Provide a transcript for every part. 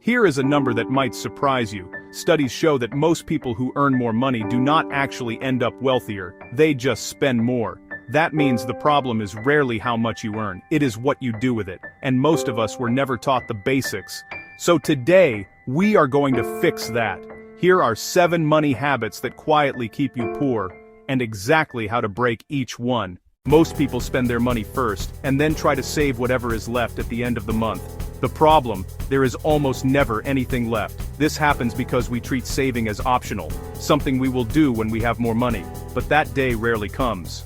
Here is a number that might surprise you. Studies show that most people who earn more money do not actually end up wealthier, they just spend more. That means the problem is rarely how much you earn, it is what you do with it, and most of us were never taught the basics. So today, we are going to fix that. Here are 7 money habits that quietly keep you poor, and exactly how to break each one. Most people spend their money first, and then try to save whatever is left at the end of the month. The problem, there is almost never anything left. This happens because we treat saving as optional, something we will do when we have more money, but that day rarely comes.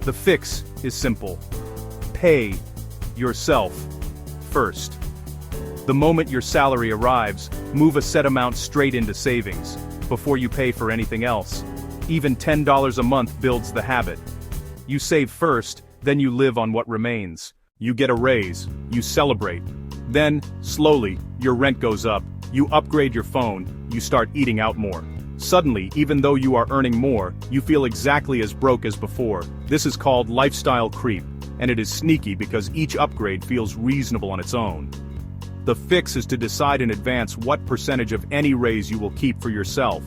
The fix is simple. Pay yourself first. The moment your salary arrives, move a set amount straight into savings, before you pay for anything else. Even $10 a month builds the habit. You save first, then you live on what remains. You get a raise, you celebrate. Then, slowly, your rent goes up, you upgrade your phone, you start eating out more. Suddenly, even though you are earning more, you feel exactly as broke as before. This is called lifestyle creep, and it is sneaky because each upgrade feels reasonable on its own. The fix is to decide in advance what percentage of any raise you will keep for yourself.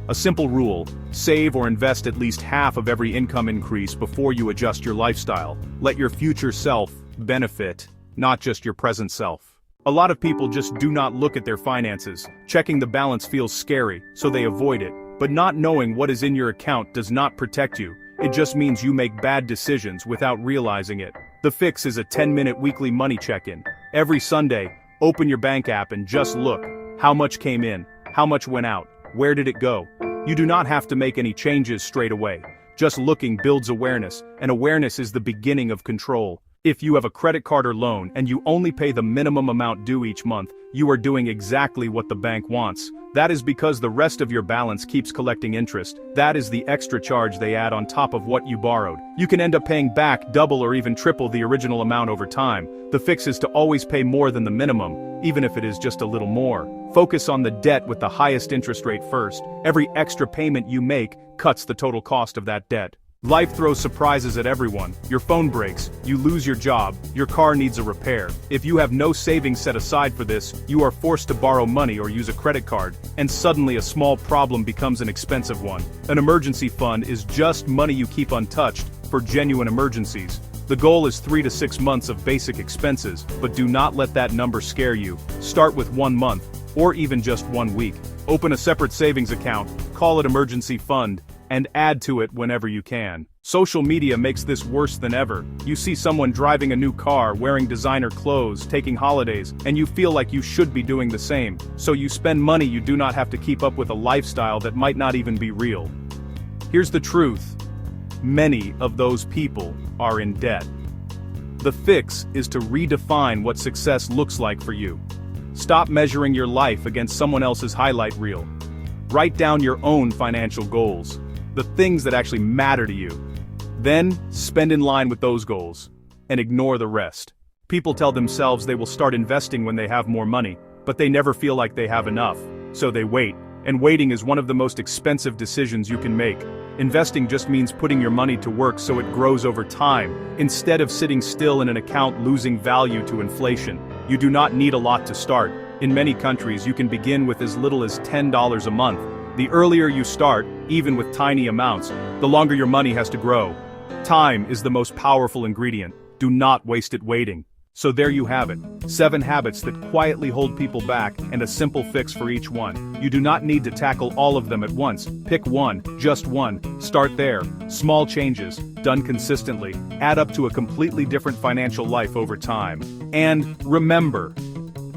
A simple rule: save or invest at least half of every income increase before you adjust your lifestyle. Let your future self benefit, not just your present self. A lot of people just do not look at their finances. Checking the balance feels scary, so they avoid it. But not knowing what is in your account does not protect you. It just means you make bad decisions without realizing it. The fix is a 10-minute weekly money check-in. Every Sunday, open your bank app and just look. How much came in? How much went out? Where did it go? You do not have to make any changes straight away. Just looking builds awareness, and awareness is the beginning of control. If you have a credit card or loan and you only pay the minimum amount due each month, you are doing exactly what the bank wants. That is because the rest of your balance keeps collecting interest. That is the extra charge they add on top of what you borrowed. You can end up paying back double or even triple the original amount over time. The fix is to always pay more than the minimum, even if it is just a little more. Focus on the debt with the highest interest rate first. Every extra payment you make cuts the total cost of that debt. Life throws surprises at everyone. Your phone breaks, you lose your job, your car needs a repair. If you have no savings set aside for this, you are forced to borrow money or use a credit card, and suddenly a small problem becomes an expensive one. An emergency fund is just money you keep untouched for genuine emergencies. The goal is 3 to 6 months of basic expenses, but do not let that number scare you. Start with 1 month, or even just 1 week. Open a separate savings account, call it emergency fund, and add to it whenever you can. Social media makes this worse than ever. You see someone driving a new car, wearing designer clothes, taking holidays, and you feel like you should be doing the same. So you spend money you do not have to keep up with a lifestyle that might not even be real. Here's the truth. Many of those people are in debt. The fix is to redefine what success looks like for you. Stop measuring your life against someone else's highlight reel. Write down your own financial goals, the things that actually matter to you. Then, spend in line with those goals, and ignore the rest. People tell themselves they will start investing when they have more money, but they never feel like they have enough, so they wait. And waiting is one of the most expensive decisions you can make. Investing just means putting your money to work so it grows over time, instead of sitting still in an account losing value to inflation. You do not need a lot to start. In many countries, you can begin with as little as $10 a month. The earlier you start, even with tiny amounts, the longer your money has to grow. Time is the most powerful ingredient. Do not waste it waiting. So there you have it. 7 habits that quietly hold people back, and a simple fix for each one. You do not need to tackle all of them at once. Pick one, just one. Start there. Small changes, done consistently, add up to a completely different financial life over time. And remember,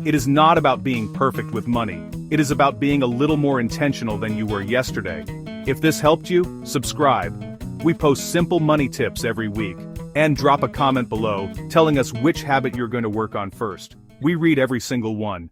it is not about being perfect with money. It is about being a little more intentional than you were yesterday. If this helped you, subscribe. We post simple money tips every week. And drop a comment below, telling us which habit you're going to work on first. We read every single one.